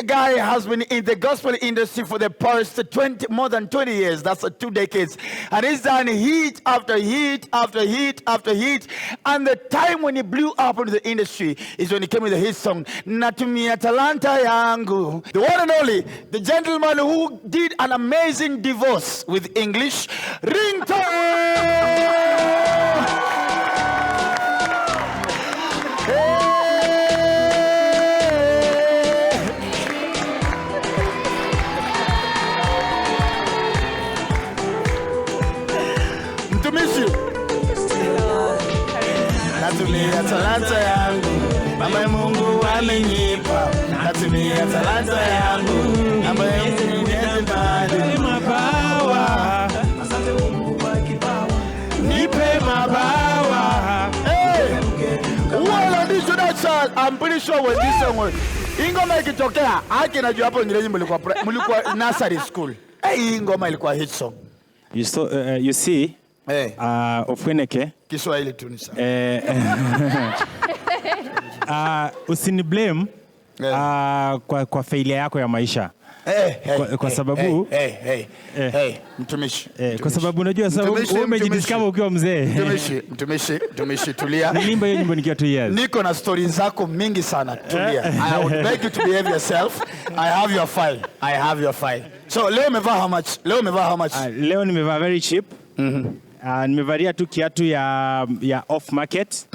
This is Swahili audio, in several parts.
guy has been in the gospel industry for the past more than 20 years. That's 2 decades. And he's done hit after hit after hit after hit. And the time when he blew up into the industry is when he came with his song, Natumia Talanta Yangu. The one and only, the gentleman who did an amazing divorce with English, Ringtone! Natumia talanta yangu, ambaye Mungu amenipa. Natumia talanta yangu, ambaye Mungu amenipa. Nipe mabawa, asante Mungu kwa kipawa. Nipe mabawa. Hey, well, audition that child. I'm pretty sure when this song was ingoma ikitokea, haki najua hapo ngilenyi mlikuwa nursery school. Hey, ingoma ilikuwa hit song. You see, hey. Ofweneke Kiswahili tu ni sawa. Usini blame kwa failure yako ya maisha. Kwa sababu mtumishi. Kwa sababu unajua sababu umejidiscover ukiwa mzee. Mtumishi tulia. Nilimba hiyo nyimbo nikiwa 2 years. Niko na stories zako mingi sana, tulia. I would beg you to behave yourself. I have your file. So leo umevaa how much? Leo nimevaa very cheap. Nimevalia tu kiatu ya off market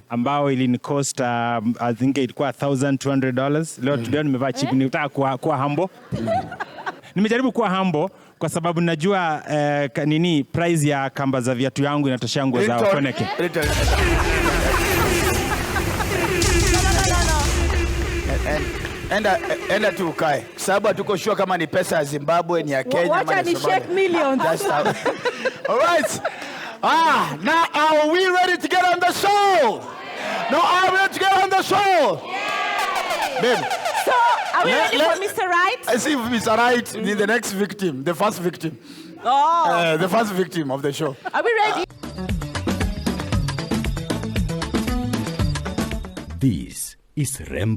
ambao ilini cost I think ilikuwa $1,200. Leo nimevaa cheap, nitaka kuwa humble. Nimejaribu kuwa humble kwa sababu najua price ya kamba za viatu yangu inatoshea nguo za Ofweneke. Enda tu ukae. Sababu hatuko sure kama ni pesa ya Zimbabwe, ni ya Kenya, wacha ni shake millions. All right. Now are we ready to get on the show? No, are we ready to get on the show? Yeah. Babe. So, are we ready for Mr. Right? I see Mr. Right, the next victim, the first victim. Oh. The first victim of the show. Are we ready? This is Rembo.